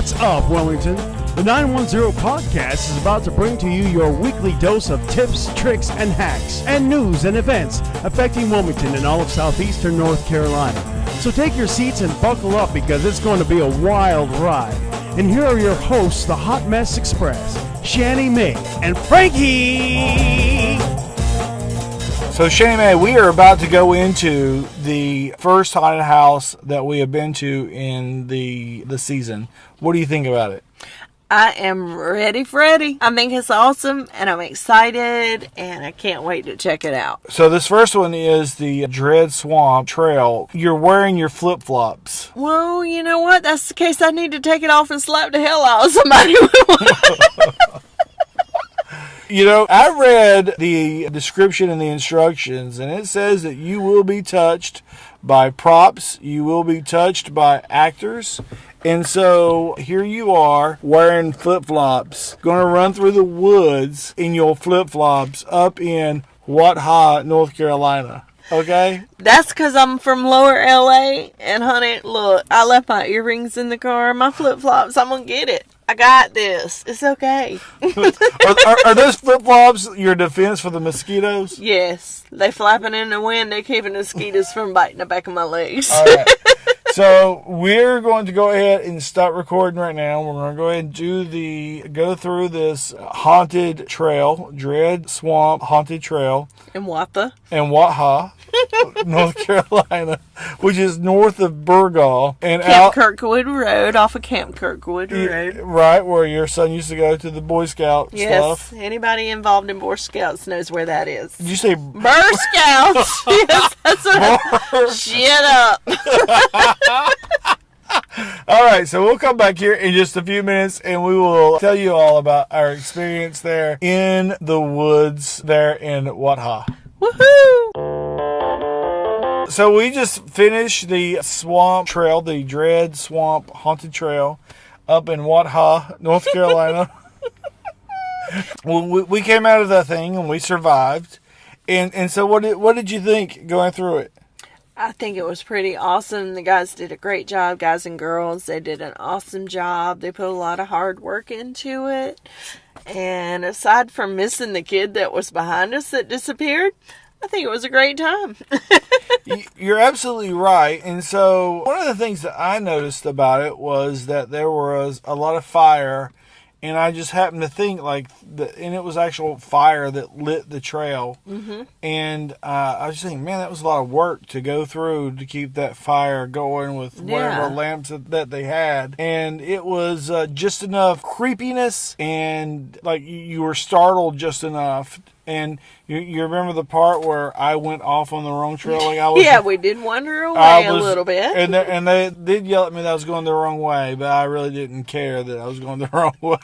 What's up, Wilmington? The 910 podcast is about to bring to you your weekly dose of tips, tricks, and hacks, and news and events affecting Wilmington and all of southeastern North Carolina. So take your seats and buckle up because it's going to be a wild ride. And here are your hosts, the Hot Mess Express, Shanny May and Frankie! So, Shanny May, we are about to go into the first haunted house that we have been to in the season. What do you think about it? I am ready, Freddy. I think it's awesome, and I'm excited, and I can't wait to check it out. So this first one is the Dread Swamp Trail. You're wearing your flip-flops. Well, you know what? That's the case. I need to take it off and slap the hell out of somebody. You know, I read the description and the instructions, and it says that you will be touched by props. You will be touched by actors. And so here you are wearing flip-flops, going to run through the woods in your flip-flops up in Watha, North Carolina. Okay? That's because I'm from lower LA. And honey, look, I left my earrings in the car, my flip-flops. I'm going to get it. I got this. It's okay. are those flip-flops your defense for the mosquitoes? Yes. They flapping in the wind. They're keeping the mosquitoes from biting the back of my legs. All right. So we're going to go ahead and start recording right now. We're going to go ahead and go through this haunted trail, Dread Swamp Haunted Trail. In Watha. In Watha, North Carolina, which is north of Burgaw. And Camp Kirkwood Road, off of Camp Kirkwood Road. Right, where your son used to go to the Boy Scout stuff. Yes, anybody involved in Boy Scouts knows where that is. Did you say Burr Scouts? Yes, that's what Shut up. All right, so we'll come back here in just a few minutes and we will tell you all about our experience there in the woods there in Watha. Woohoo! So we just finished the swamp trail, the Dread Swamp Haunted Trail up in Watha, North Carolina. Well, we came out of that thing and we survived. And so what did you think going through it? I think it was pretty awesome. The guys did a great job, guys and girls. They did an awesome job. They put a lot of hard work into it. And aside from missing the kid that was behind us that disappeared, I think it was a great time. You're absolutely right. And so one of the things that I noticed about it was that there was a lot of fire. And I just happened to think and it was actual fire that lit the trail. Mm-hmm. And I was just thinking, man, that was a lot of work to go through to keep that fire going with whatever lamps that they had. And it was just enough creepiness and you were startled just enough. And you remember the part where I went off on the wrong trail? Yeah, we did wander away a little bit. And they did yell at me that I was going the wrong way, but I really didn't care that I was going the wrong way.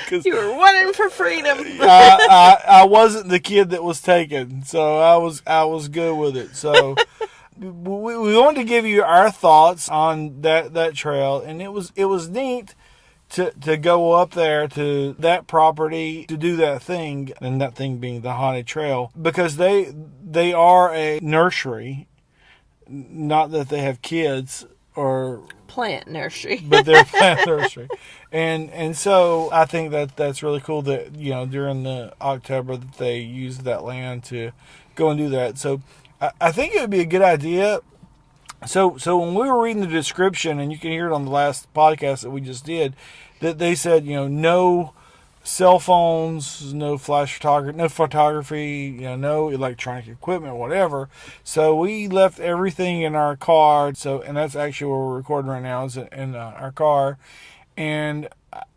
Cause you were running for freedom. I wasn't the kid that was taken, so I was good with it. So we wanted to give you our thoughts on that trail, and it was neat to go up there to that property to do that thing, and that thing being the haunted trail, because they are a nursery, not that they have kids or plant nursery, but they're a plant nursery, and so I think that's really cool that during the October that they use that land to go and do that. So I think it would be a good idea. So when we were reading the description, and you can hear it on the last podcast that we just did, that they said, no cell phones, no photography, no electronic equipment, whatever. So we left everything in our car. And that's actually where we're recording right now, is in our car. And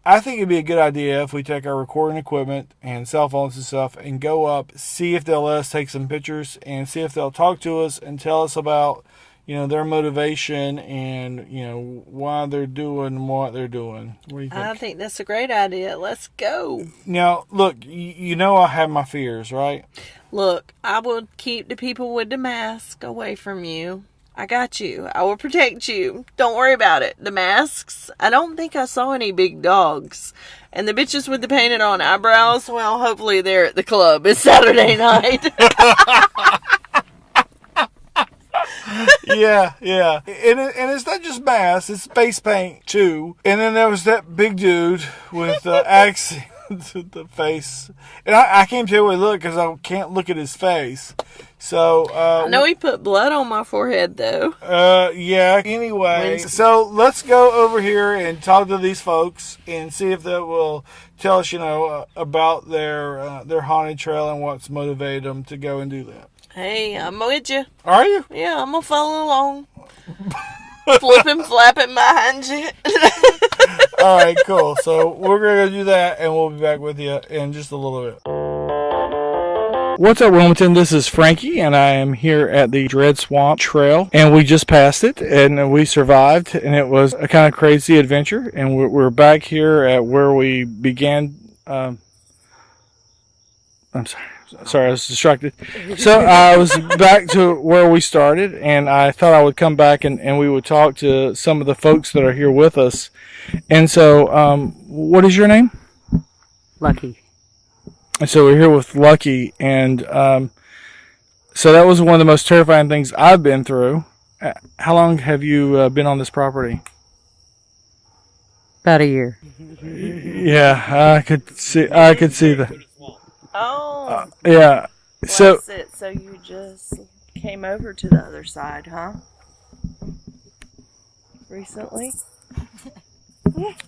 I think it'd be a good idea if we take our recording equipment and cell phones and stuff and go up, see if they'll let us take some pictures, and see if they'll talk to us and tell us about their motivation and, why they're doing what they're doing. What do you think? I think that's a great idea. Let's go. Now, look, I have my fears, right? Look, I will keep the people with the mask away from you. I got you. I will protect you. Don't worry about it. The masks, I don't think I saw any big dogs. And the bitches with the painted on eyebrows, well, hopefully they're at the club. It's Saturday night. Yeah. And it's not just mask, it's face paint too. And then there was that big dude with accent to the face. And I can't tell where he looked because I can't look at his face. So I know he put blood on my forehead though. Yeah. Anyway, so let's go over here and talk to these folks and see if they will tell us, about their haunted trail and what's motivated them to go and do that. Hey, I'm with you. Are you? Yeah, I'm gonna follow along. Flipping, flapping behind you. All right, cool. So we're gonna do that, and we'll be back with you in just a little bit. What's up, Wilmington? This is Frankie, and I am here at the Dread Swamp Trail, and we just passed it, and we survived, and it was a kind of crazy adventure, and we're back here at where we began. I'm sorry, I was distracted. So I was back to where we started, and I thought I would come back and we would talk to some of the folks that are here with us. And so, what is your name? Lucky. And so we're here with Lucky, and so that was one of the most terrifying things I've been through. How long have you been on this property? About a year. Yeah, I could see that. Oh. Yeah. So That's it. So you just came over to the other side, huh? Recently?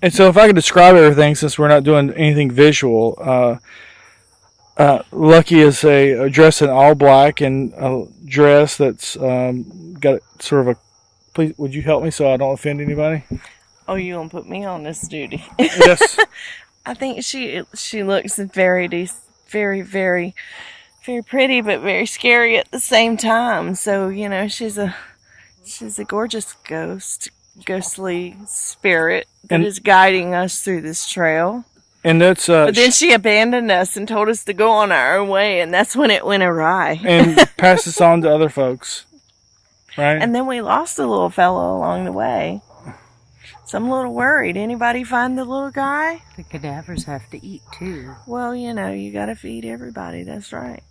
And so if I could describe everything, since we're not doing anything visual, Lucky is dressed in all black and a dress that's got sort of a. Please, would you help me so I don't offend anybody? Oh, you gonna put me on this duty? Yes. I think she looks very very, very, very pretty, but very scary at the same time. So she's a gorgeous ghostly spirit that is guiding us through this trail. And that's. But then she abandoned us and told us to go on our own way, and that's when it went awry. And pass this on to other folks, right? And then we lost a little fellow along the way. So I'm a little worried. Anybody find the little guy? The cadavers have to eat too. Well, you got to feed everybody. That's right.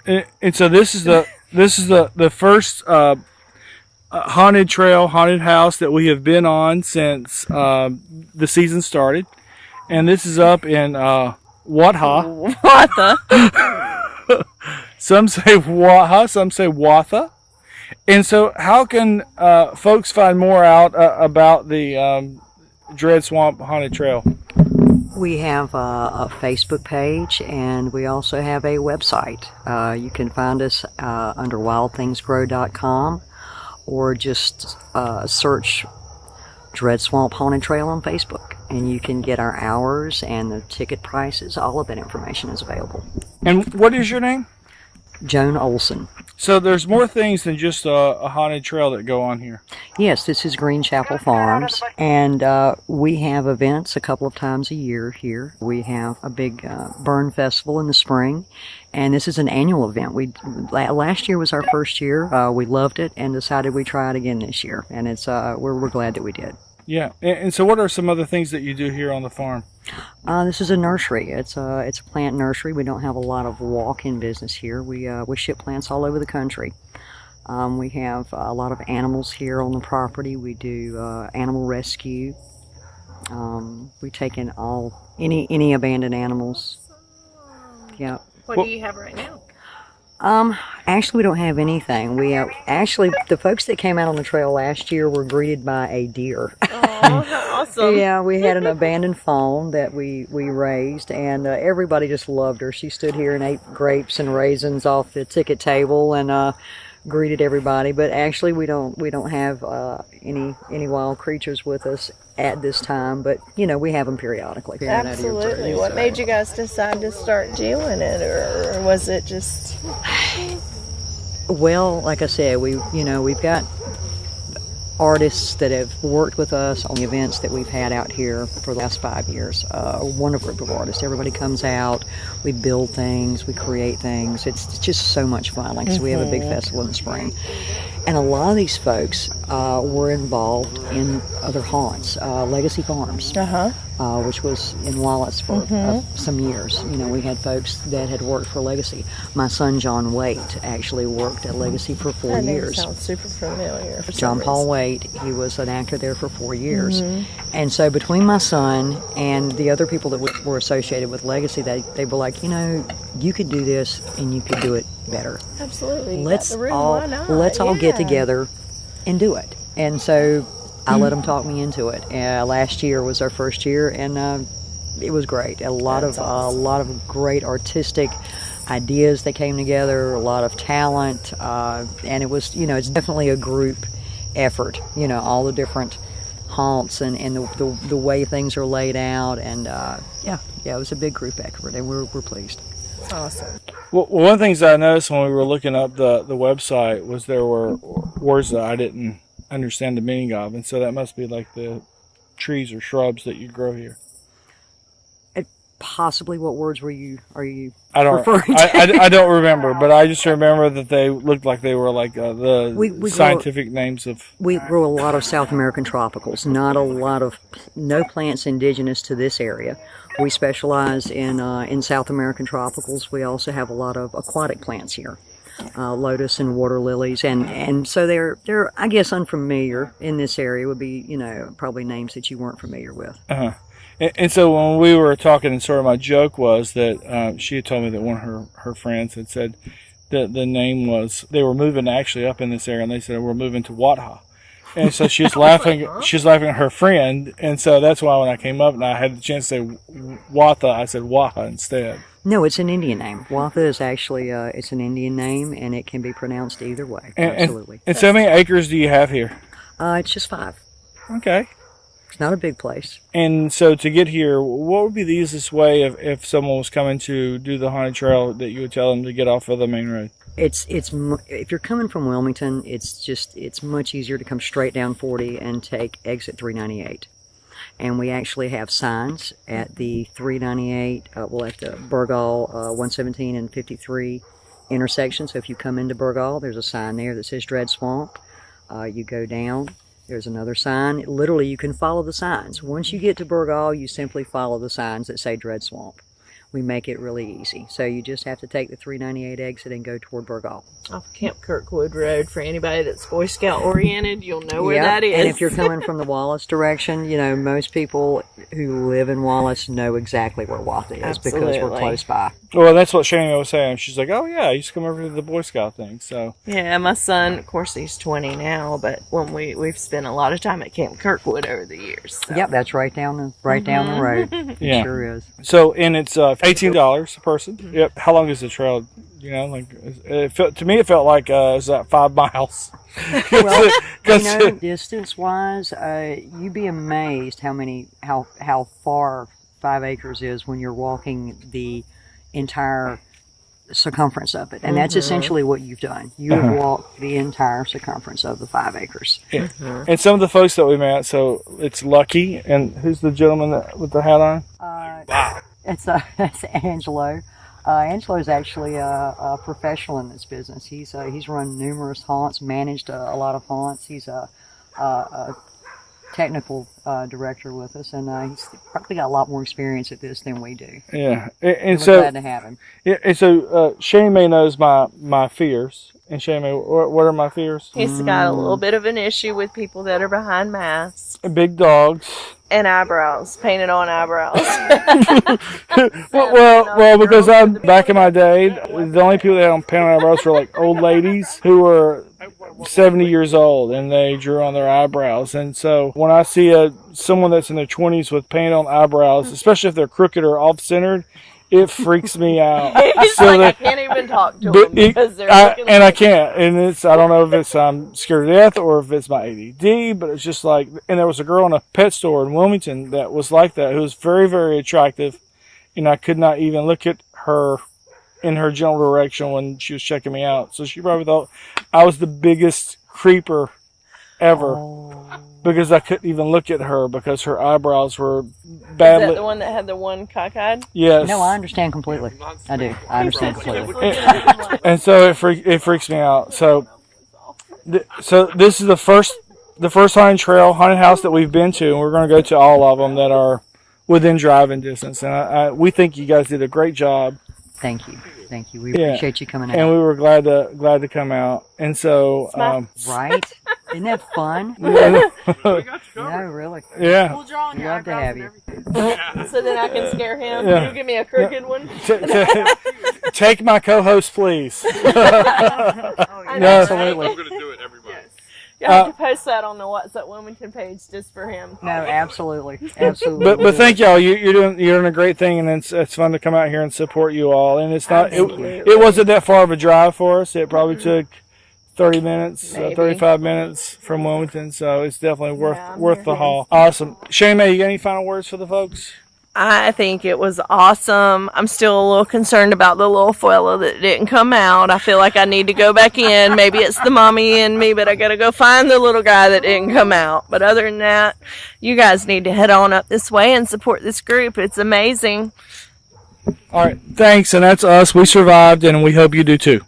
And so this is the first haunted trail, haunted house that we have been on since the season started, and this is up in Watha. Watha. Some say Watha, some say Watha. And so, how can folks find more out about the Dread Swamp Haunted Trail? We have a Facebook page, and we also have a website. You can find us under wildthingsgrow.com, or just search Dread Swamp Haunted Trail on Facebook, and you can get our hours and the ticket prices. All of that information is available. And what is your name? Joan Olson. So there's more things than just a haunted trail that go on here. Yes, this is Green Chapel Farms, and we have events a couple of times a year here. We have a big burn festival in the spring, and this is an annual event. Last year was our first year. We loved it and decided we'd try it again this year, and it's we're glad that we did. Yeah, and so what are some other things that you do here on the farm? This is a nursery. It's a plant nursery. We don't have a lot of walk-in business here. We ship plants all over the country. We have a lot of animals here on the property. We do animal rescue. We take in any abandoned animals. Yeah. What do you have right now? Actually, we don't have anything. We actually, the folks that came out on the trail last year were greeted by a deer. Oh, how awesome! Yeah, we had an abandoned fawn that we raised, and everybody just loved her. She stood here and ate grapes and raisins off the ticket table and greeted everybody. But actually, we don't have any wild creatures with us at this time. But we have them periodically. Absolutely. What made you guys decide to start doing it, or was it just? Well, like I said, we've got artists that have worked with us on the events that we've had out here for the last 5 years. A wonderful group of artists. Everybody comes out, we build things, we create things. It's just so much fun. Like I said, we have a big festival in the spring. And a lot of these folks were involved in other haunts, Legacy Farms, which was in Wallace for some years. You know, we had folks that had worked for Legacy. My son John Waite actually worked at Legacy for 4 years. That sounds super familiar. John Paul Waite, he was an actor there for 4 years. And so between my son and the other people that were associated with Legacy, they were like, you know, you could do this and you could do it better. Absolutely. Let's all get together and do it. And so I let them talk me into it. Last year was our first year, and it was great. A lot of great artistic ideas that came together, a lot of talent, and it was, you know, it's definitely a group effort. You know, all the different haunts and the way things are laid out, and yeah, it was a big group effort, and we're pleased. Awesome. Well, one of the things I noticed when we were looking up the website was there were words that I didn't understand the meaning of, and so that must be like the trees or shrubs that you grow here. Possibly, what words are you I don't referring to? I don't remember, but I just remember that they looked like they were like the scientific names of. We grow a lot of South American tropicals. No plants indigenous to this area. We specialize in South American tropicals. We also have a lot of aquatic plants here, lotus and water lilies, and so they're I guess unfamiliar in this area. Would be, you know, probably names that you weren't familiar with. And so when we were talking, and sort of my joke was that she had told me that one of her friends had said that the name was, they were moving actually up in this area, and they said, we're moving to Watha. And so she was laughing. She was laughing at her friend, and so that's why when I came up and I had the chance to say Watha, I said Watha instead. No, it's an Indian name. Watha is actually it's an Indian name, and it can be pronounced either way. Absolutely. And so how many acres do you have here? It's just 5. Okay. It's not a big place. And so to get here, what would be the easiest way if someone was coming to do the haunted trail that you would tell them to get off of the main road? It's if you're coming from Wilmington, it's much easier to come straight down 40 and take exit 398. And we actually have signs at the 398, well, at the Burgall 117 and 53 intersection. So if you come into Burgall, there's a sign there that says Dread Swamp. You go down. There's another sign. Literally, you can follow the signs. Once you get to Burgall, you simply follow the signs that say Dread Swamp. We make it really easy. So you just have to take the 398 exit and go toward Burgall. Off Camp Kirkwood Road. For anybody that's Boy Scout oriented, you'll know where that is. And if you're coming from the Wallace direction, you know, most people who live in Wallace know exactly where Watha is because we're close by. Well, that's what Shane was saying. She's like, oh, yeah, I used to come over to the Boy Scout thing. So yeah, my son, of course, he's 20 now, but when we've spent a lot of time at Camp Kirkwood over the years. So. Yep, that's right down the road. Yeah. It sure is. So, and it's $18 a person. Mm-hmm. Yep. How long is the trail? You know, like to me, it felt like it was 5 miles. Well, you know, distance-wise, you'd be amazed how far 5 acres is when you're walking the entire circumference of it, and that's essentially what you've done. You have walked the entire circumference of the 5 acres. Yeah. And some of the folks that we met, so it's Lucky, and who's the gentleman with the hat on? Wow. It's Angelo. Angelo's actually a professional in this business. He's run numerous haunts, managed a lot of haunts. He's a technical director with us, and he's probably got a lot more experience at this than we do. Yeah, and so we're glad to have him. Yeah, and so Shane May knows my fears. And Shane May, what are my fears? He's got a little bit of an issue with people that are behind masks. Big dogs. And eyebrows, painted on eyebrows. well, because back in my day, the only people that had painted on eyebrows were like old ladies who were 70 years old, and they drew on their eyebrows. And so when I see someone that's in their 20s with paint on eyebrows, especially if they're crooked or off-centered, it freaks me out. It's so I can't even talk to them because they're looking and I can't. And I don't know if it's I'm scared to death or if it's my ADD, but it's just like, and there was a girl in a pet store in Wilmington that was like that, who was very, very attractive, and I could not even look at her in her general direction when she was checking me out. So she probably thought I was the biggest creeper ever. Because I couldn't even look at her because her eyebrows were badly. Is that the one that had the one cockeyed? Yes. No, I understand completely. I do. I understand completely. And so it freaks me out. So this is the first the first haunted house that we've been to, and we're going to go to all of them that are within driving distance. And we think you guys did a great job. Thank you. We appreciate you coming out. And we were glad to come out. And so, right? Isn't that fun? yeah. No, really. Yeah. We'll draw on your Love to eyebrows have and you. everything. So then I can scare him. Yeah. You give me a crooked one. Take my co-host, please. I know, Absolutely. right? We're going to do it every month. You have to post that on the What's Up Wilmington page just for him. No, absolutely. But thank y'all. You're doing a great thing, and it's fun to come out here and support you all. And it's not it wasn't that far of a drive for us. It probably took 30 minutes, Maybe. 35 minutes from Wilmington, so it's definitely Yeah, worth the haul. Awesome. Shane May, you got any final words for the folks? I think it was awesome. I'm still a little concerned about the little fella that didn't come out. I feel like I need to go back in. Maybe it's the mommy in me, but I gotta go find the little guy that didn't come out. But other than that, you guys need to head on up this way and support this group. It's amazing. All right, thanks, and that's us. We survived, and we hope you do too.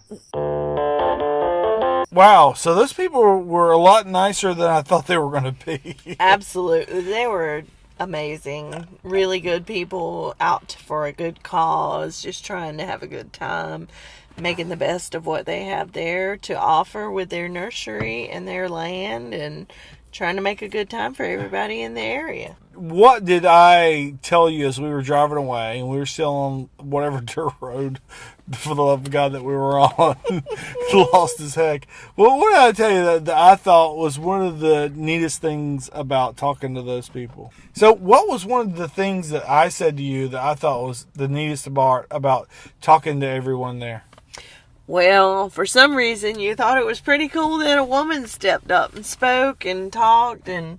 Wow, so those people were a lot nicer than I thought they were going to be. Absolutely. They were amazing. Really good people out for a good cause, just trying to have a good time, making the best of what they have there to offer with their nursery and their land, and trying to make a good time for everybody in the area. What did I tell you as we were driving away and we were still on whatever dirt road, for the love of God, that we were on? Lost as heck. Well, what did I tell you that I thought was one of the neatest things about talking to those people? So what was one of the things that I said to you that I thought was the neatest part about talking to everyone there? Well, for some reason, you thought it was pretty cool that a woman stepped up and spoke and talked and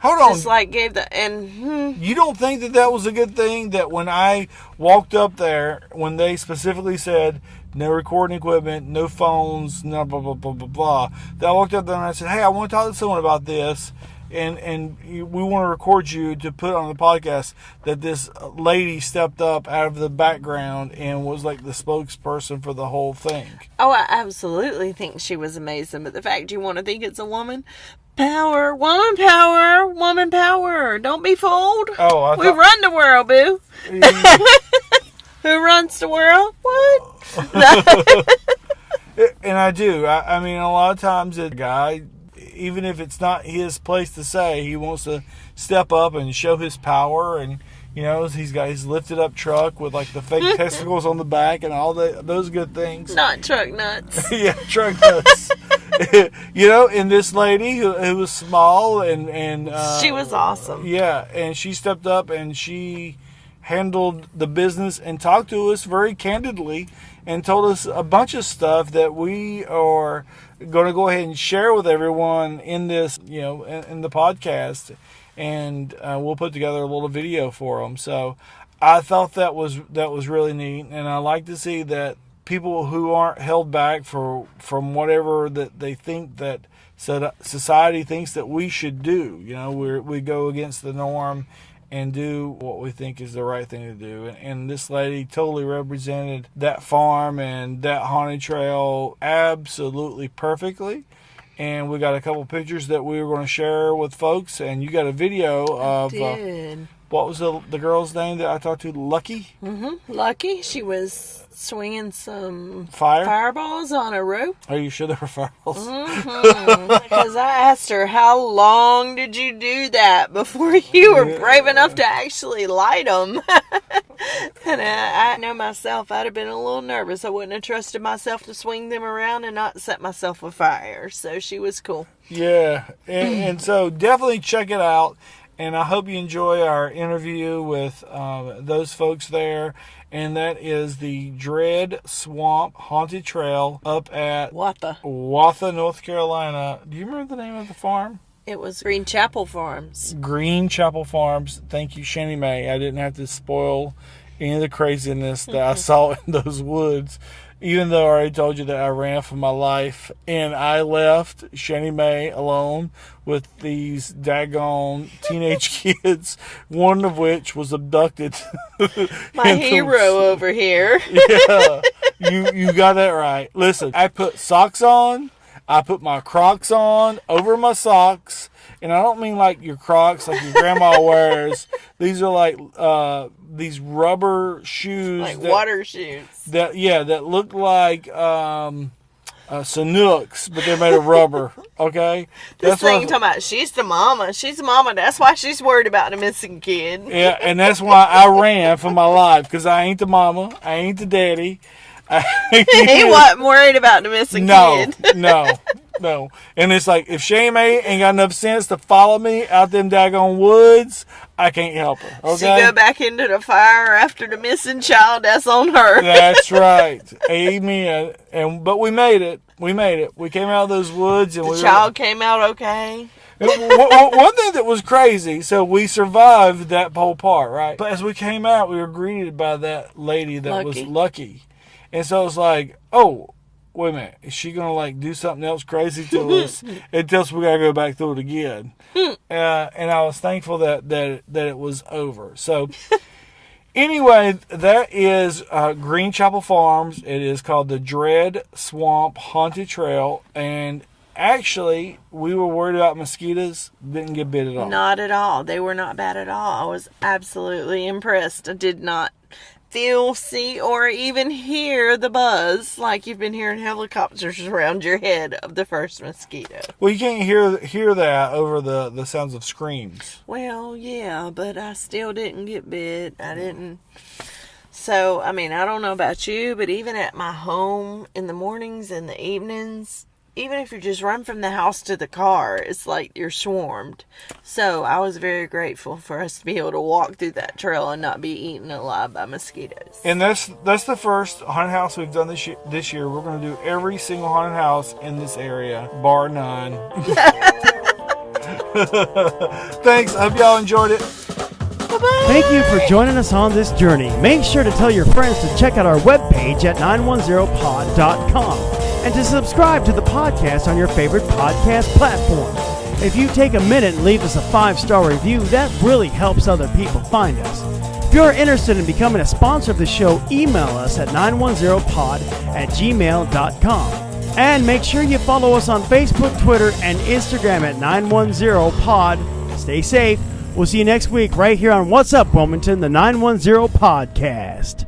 Hold on. just like gave the, and You don't think that was a good thing? That when I walked up there, when they specifically said no recording equipment, no phones, no blah, blah, blah, blah, blah, that I walked up there and I said, hey, I want to talk to someone about this, and we want to record you to put on the podcast, that this lady stepped up out of the background and was like the spokesperson for the whole thing. oh, I absolutely think she was amazing. But the fact you want to think it's a woman, power, woman power, woman power. Don't be fooled. Oh, We run the world, boo. Who runs the world? What? And I do. I mean, a lot of times a guy, even if it's not his place to say, he wants to step up and show his power. And, you know, he's got his lifted up truck with like the fake testicles on the back and all those good things. Not truck nuts. Yeah, truck nuts. You know, and this lady who was small and She was awesome. yeah, and she stepped up and she handled the business and talked to us very candidly and told us a bunch of stuff that we are going to go ahead and share with everyone in this, you know, in the podcast, and we'll put together a little video for them. So I thought that was really neat, and I like to see that people who aren't held back from whatever that they think that society thinks that we should do. You know, we go against the norm and do what we think is the right thing to do. And this lady totally represented that farm and that haunted trail absolutely perfectly. And we got a couple pictures that we were going to share with folks. And you got a video of what was the girl's name that I talked to? Lucky? Mm-hmm. Lucky. She was swinging some fireballs on a rope. Are you sure they were fireballs? Because I asked her, how long did you do that before you were brave enough to actually light them? And I know myself, I'd have been a little nervous. I wouldn't have trusted myself to swing them around and not set myself afire. So she was cool. Yeah, and so definitely check it out. And I hope you enjoy our interview with those folks there. And that is the Dread Swamp Haunted Trail up at Watha, North Carolina. Do you remember the name of the farm? It was Green Chapel Farms. Green Chapel Farms. Thank you, Shani Mae. I didn't have to spoil any of the craziness that I saw in those woods. Even though I already told you that I ran for my life, and I left Shani Mae alone with these daggone teenage kids, one of which was abducted. My hero over here. Yeah, you got that right. Listen, I put socks on, I put my Crocs on over my socks. And I don't mean like your Crocs like your grandma wears. These are like these rubber shoes. Like water shoes. That look like Sanooks, but they're made of rubber. Okay? This thing talking about, she's the mama. She's the mama. That's why she's worried about the missing kid. Yeah, and that's why I ran for my life. Because I ain't the mama. I ain't the daddy. He wasn't worried about the missing kid. No. And it's like, if Shame ain't got enough sense to follow me out them daggone woods, I can't help her. Okay? She go back into the fire after the missing child. That's on her. That's right. Amen. But we made it. We came out of those woods. And the child came out okay. One thing that was crazy, so we survived that whole part, right? But as we came out, we were greeted by that lady that was Lucky. And so it's like, oh, wait a minute, is she going to like do something else crazy to us until we got to go back through it again? And I was thankful that it was over. So anyway, that is Green Chapel Farms. It is called the Dread Swamp Haunted Trail. And actually, we were worried about mosquitoes. Didn't get bit at all. Not at all. They were not bad at all. I was absolutely impressed. I did not feel, see, or even hear the buzz like you've been hearing helicopters around your head of the first mosquito. Well, you can't hear that over the sounds of screams. Well, yeah, but I still didn't get bit. I didn't. So, I mean, I don't know about you, but even at my home in the mornings and the evenings, even if you just run from the house to the car, it's like you're swarmed. So I was very grateful for us to be able to walk through that trail and not be eaten alive by mosquitoes. And that's the first haunted house we've done this year. We're going to do every single haunted house in this area, bar none. Thanks. I hope y'all enjoyed it. Bye-bye. Thank you for joining us on this journey. Make sure to tell your friends to check out our webpage at 910pod.com. and to subscribe to the podcast on your favorite podcast platform. If you take a minute and leave us a 5-star review, that really helps other people find us. If you're interested in becoming a sponsor of the show, email us at 910pod@gmail.com. And make sure you follow us on Facebook, Twitter, and Instagram at 910pod. Stay safe. We'll see you next week right here on What's Up, Wilmington, the 910 Podcast.